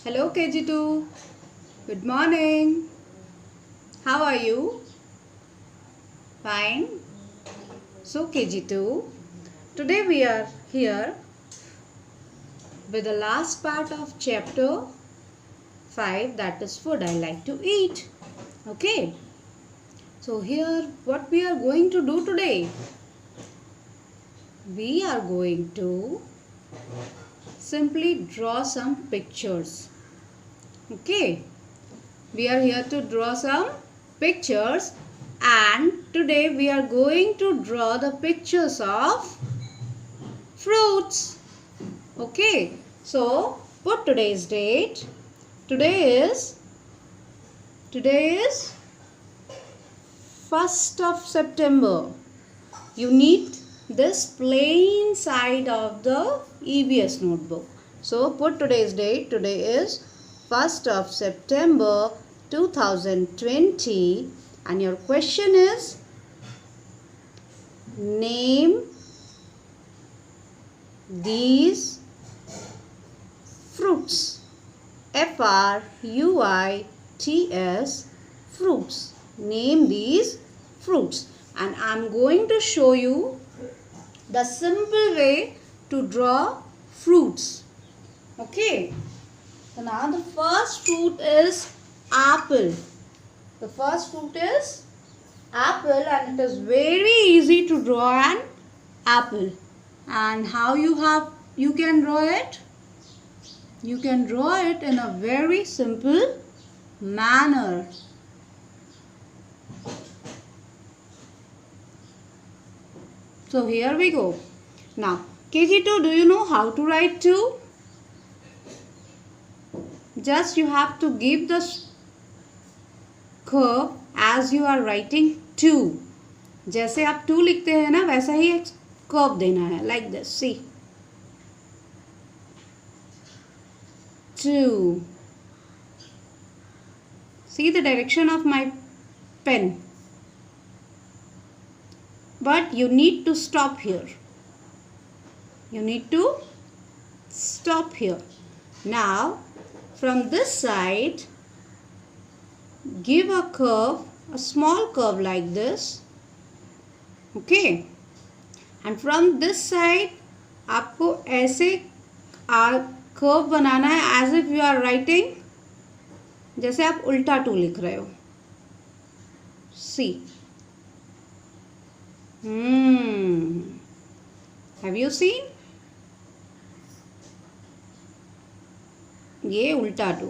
Hello KG2. Good morning. How are you? Fine. So KG2, today we are here with the last part of chapter 5, that is food I like to eat. Okay. So here what we are going to do today? We are going to simply draw some pictures. Okay. We are here to draw some pictures, and today we are going to draw the pictures of fruits. Okay, so put today's date. Today is 1st of September. You need this plain side of the EVS notebook. So put today's date. Today is 1st of September 2020, and your question is, name these fruits. F-R-U-I-T-S, fruits. Name these fruits. And I am going to show you the simple way to draw fruits. Okay. So now the first fruit is apple. The first fruit is apple, and it is very easy to draw an apple. And how you can draw it? You can draw it in a very simple manner. So here we go. Now KG2, do you know how to write 2? Just you have to give the curve as you are writing 2. जैसे आप 2 लिखते हैं ना, वैसा ही एक curve देना है, like this. See, 2. See the direction of my pen. But you need to stop here. You need to stop here. Now, from this side, give a curve, a small curve like this. Okay. And from this side, आपको ऐसे curve बनाना है as if you are writing, जैसे आप उल्टा 2 लिख रहे हो. See. Have you seen? ये उल्टा 2,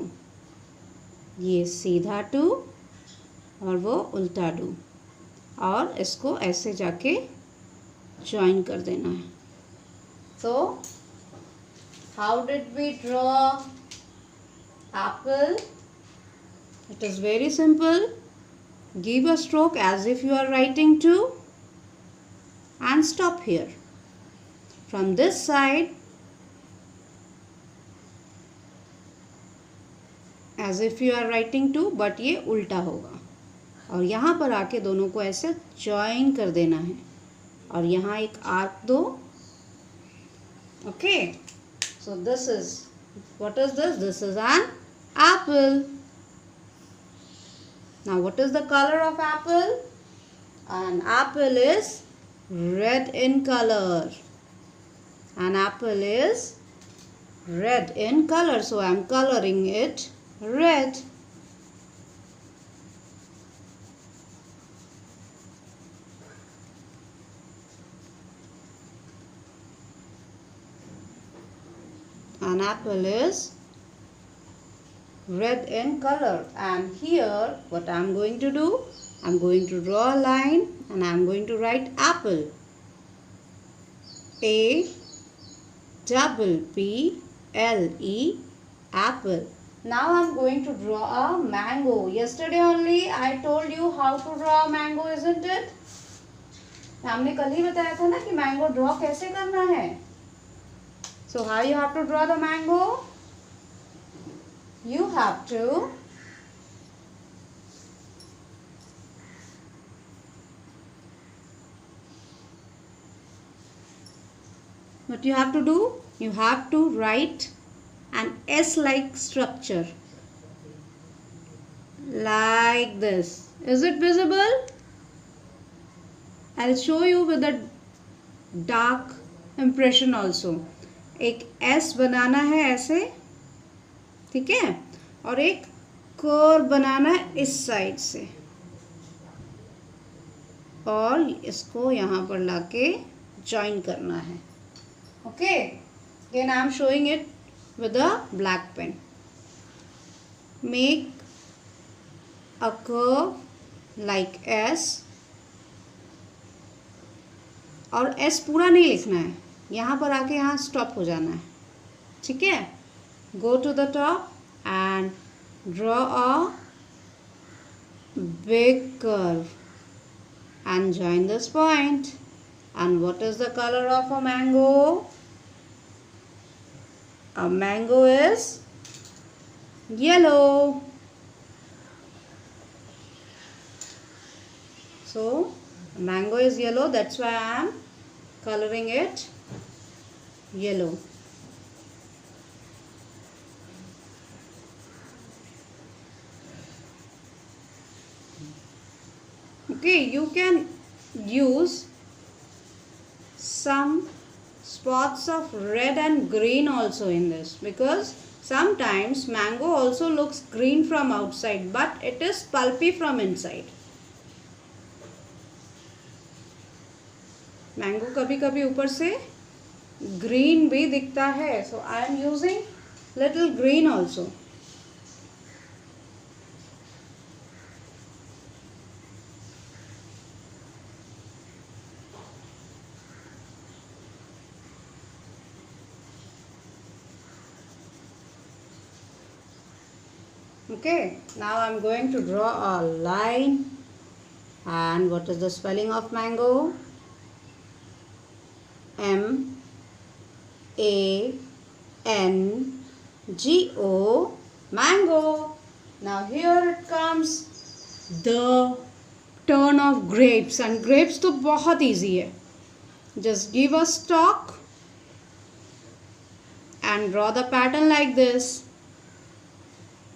ये सीधा 2, और वो उल्टा 2, और इसको ऐसे जाके ज्वाइन कर देना है. So, how did we draw apple? It is very simple. Give a stroke as if you are writing 2 and stop here. From this side, as if you are writing 2, but ये उल्टा होगा, और यहाँ पर आके दोनों को ऐसे ज्वाइन कर देना है, और यहाँ एक आर्क दो. Okay, so this is, what is this? This is an apple. Now what is the color of apple? An apple is red in color. An apple is red in color, so I am coloring it red. An apple is red in color, and here what I am going to do, I am going to draw a line, and I am going to write apple. A-double-P-L-E, apple. Now I am going to draw a mango. Yesterday only I told you how to draw a mango, isn't it? हमने कल ही बताया था ना कि mango draw कैसे करना है. So how you have to draw the mango? You have to what you have to do? You have to write an S-like structure. Like this. Is it visible? I'll show you with a dark impression also. एक S बनाना है ऐसे, ठीक है, और एक curve बनाना है इस side से, और इसको यहाँ पर लाके ज्वाइन करना है. Okay, again I am showing it with a black pen. Make a curve like S, और S पूरा नहीं लिखना है, यहाँ पर आके यहाँ स्टॉप हो जाना है. ठीक है, go to the top and draw a big curve and join this point. And what is the color of a mango? A mango is yellow. So a mango is yellow, that's why I am coloring it yellow. Okay, you can use some spots of red and green also in this, because sometimes mango also looks green from outside but it is pulpy from inside. Mango कभी कभी ऊपर से green भी दिखता है, so I am using little green also. Okay, now I am going to draw a line. And what is the spelling of mango? M-A-N-G-O, mango. Now here it comes the turn of grapes, and grapes तो बहुत easy है. Just give a stalk and draw the pattern like this.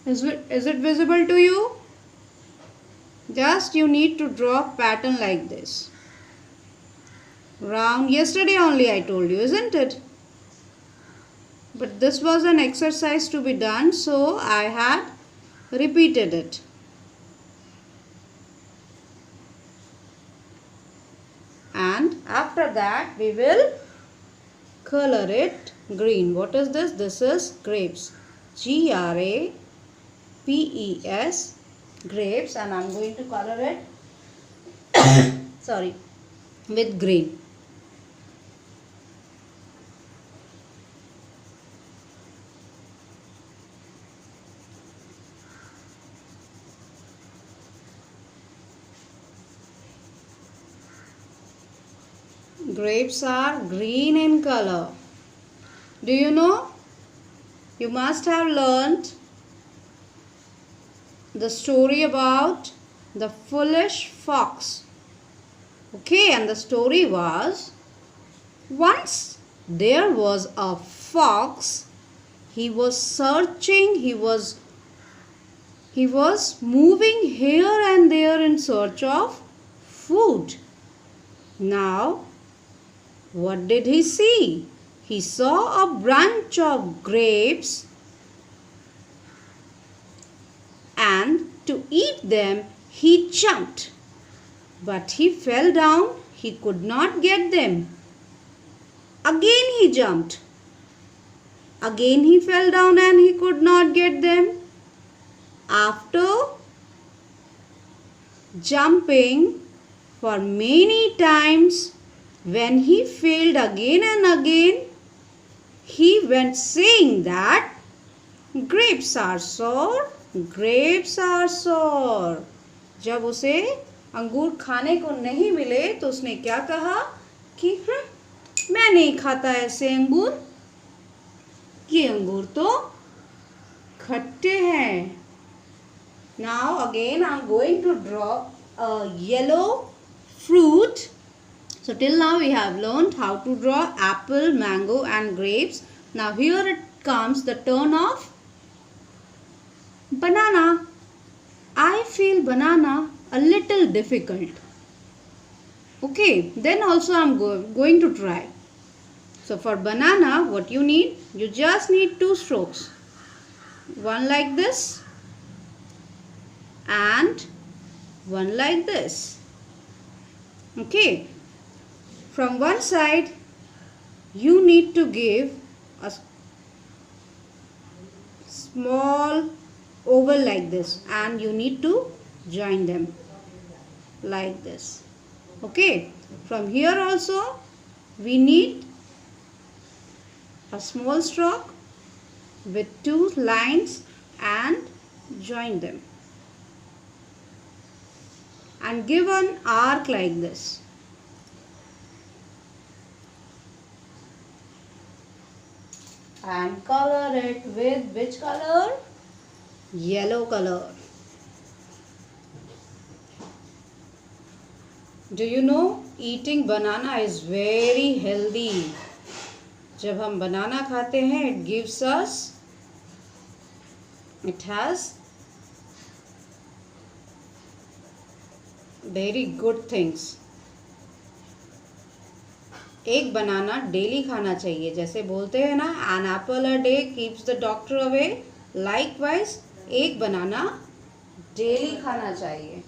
Is it visible to you? Just you need to draw a pattern like this. Round. Yesterday only I told you, isn't it? But this was an exercise to be done, so I had repeated it. And after that we will color it green. What is this? This is grapes. G-R-A-P-E-S, grapes, and I am going to color it sorry, with green. Grapes are green in color. Do you know? You must have learnt the story about the foolish fox. Okay, and the story was, once there was a fox. He was searching, he was moving here and there in search of food. Now, what did he see? He saw a branch of grapes, and to eat them he jumped. But he fell down, he could not get them. Again he jumped. Again he fell down and he could not get them. After jumping for many times, when he failed again and again, he went saying that grapes are sour, grapes are sour. जब उसे अंगूर खाने को नहीं मिले तो उसने क्या कहा कि मैं नहीं खाता ऐसे अंगूर, ये अंगूर तो खट्टे हैं. Now again I am going to draw a yellow fruit. So till now we have learned how to draw apple, mango and grapes. Now here comes the turn of banana. I feel banana a little difficult. Okay, then also I'm going to try. So for banana, what you need? You just need 2 strokes. One like this and one like this. Okay, from one side you need to give a small oval like this and you need to join them like this. Okay, from here also we need a small stroke with 2 lines and join them and give an arc like this. And color it with which color? Yellow color. Do you know eating banana is very healthy? जब हम बनाना खाते हैं it has very good things. एक बनाना daily खाना चाहिए, जैसे बोलते हैं ना, an apple a day keeps the doctor away. Likewise, एक बनाना डेली खाना चाहिए.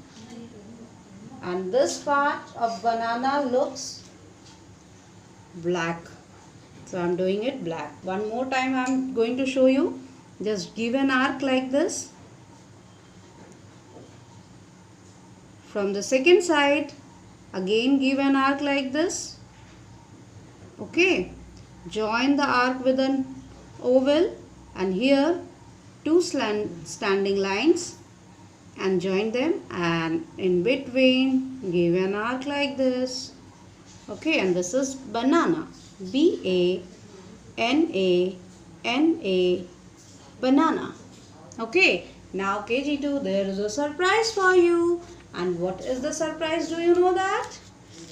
And this part of banana looks black. So I am doing it black. One more time I am going to show you. Just give an arc like this. From the second side, again give an arc like this. Okay. Join the arc with an oval and here 2 standing lines and join them, and in between give an arc like this. Okay, and this is banana. B-A-N-A-N-A, banana. Okay, now KG2, there is a surprise for you. And what is the surprise? Do you know that?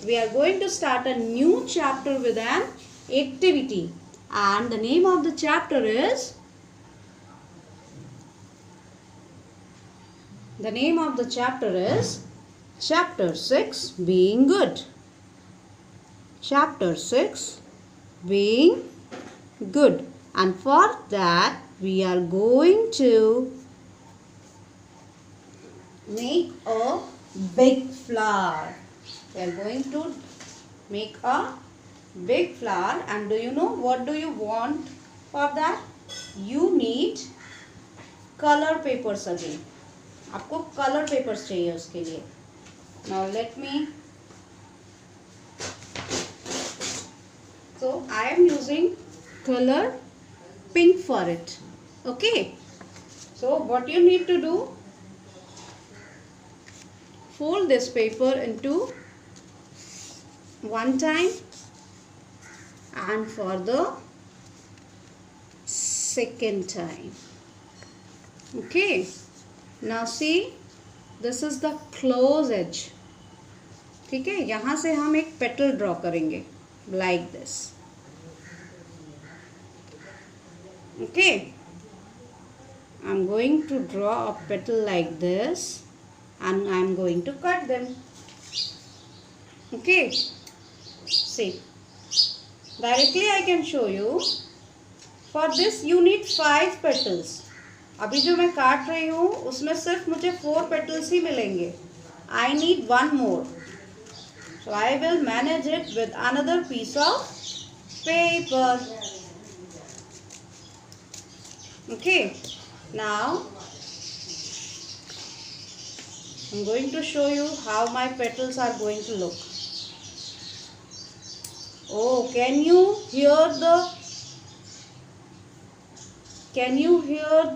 We are going to start a new chapter with an activity. And the name of the chapter is... The name of the chapter is Chapter 6, Being Good. Chapter 6, Being Good. And for that, we are going to make a big flower. We are going to make a big flower. And do you know what do you want for that? You need color papers again. आपको colour papers चाहिए उसके लिए. Now let me. So I am using color pink for it. Okay. So what you need to do? Fold this paper into one time and for the second time. Okay. Now see, this is the close edge. ठीक है, यहाँ से हम एक petal draw करेंगे like this. Okay, I'm going to draw a petal like this and I'm going to cut them. Okay, see, directly I can show you. For this you need 5 petals. अभी जो मैं काट रही हूँ उसमें सिर्फ मुझे 4 petals ही मिलेंगे. I need 1 more. So I will manage it with another piece of paper. Okay. Now I'm going to show you how my petals are going to look. Oh, can you hear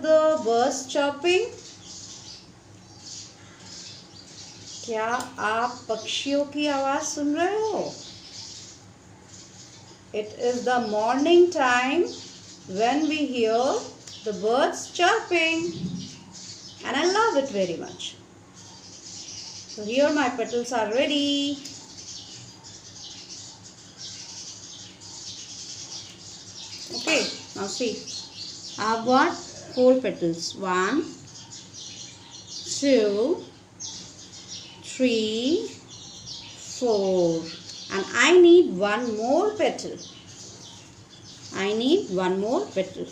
the birds chirping? क्या आप पक्षियों की आवाज सुन रहे हो? It is the morning time when we hear the birds chirping, and I love it very much. So here my petals are ready. Okay, now see, I've got 4 petals. 1, 2, 3, 4. And I need one more petal. I need one more petal.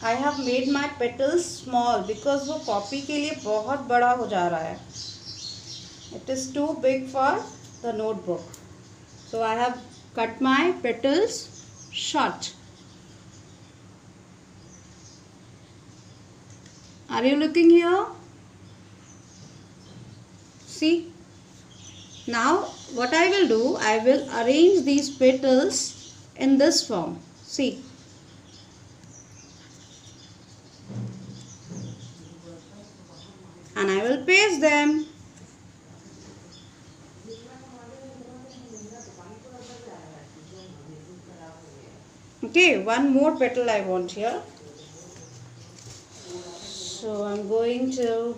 I have made my petals small because वो copy के लिए बहुत बड़ा हो जा रहा है. It is too big for the notebook. So I have cut my petals short. Are you looking here? See? Now what I will do, I will arrange these petals in this form. See? And I will paste them. Okay, one more petal I want here. So I'm going to,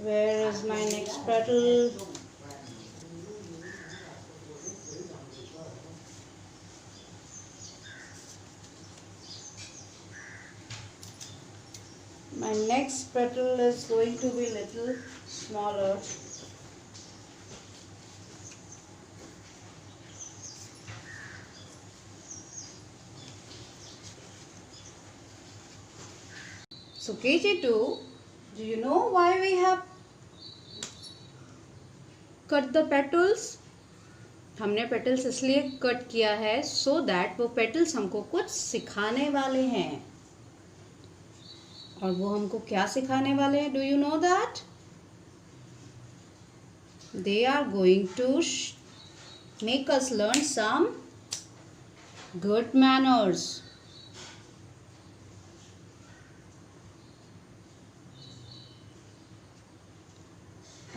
where is my next petal? My next petal is going to be little smaller. So KG2, do you know why we have cut the petals? हमने petals इसलिए cut किया है so that वो petals हमको कुछ सिखाने वाले हैं. और वो हमको क्या सिखाने वाले हैं? Do you know that? They are going to make us learn some good manners.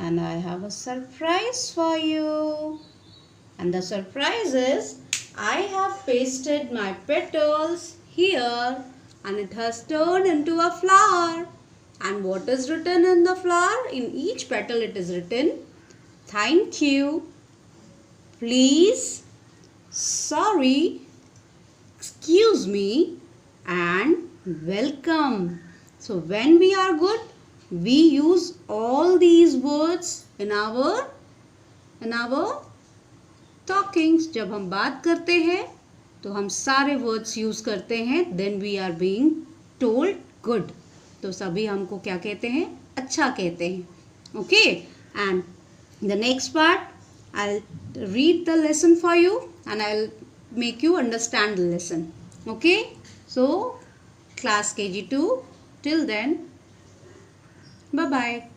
And I have a surprise for you. And the surprise is I have pasted my petals here and it has turned into a flower. And what is written in the flower? In each petal it is written, thank you, please, sorry, excuse me, and welcome. So when we are good, we use all these words in our talkings. जब हम बात करते हैं तो हम सारे words use करते हैं. Then we are being told good. तो सभी हमको क्या कहते हैं? अच्छा कहते हैं. Okay, and the next part I'll read the lesson for you and I'll make you understand the lesson. Okay, so class KG2, till then, bye bye.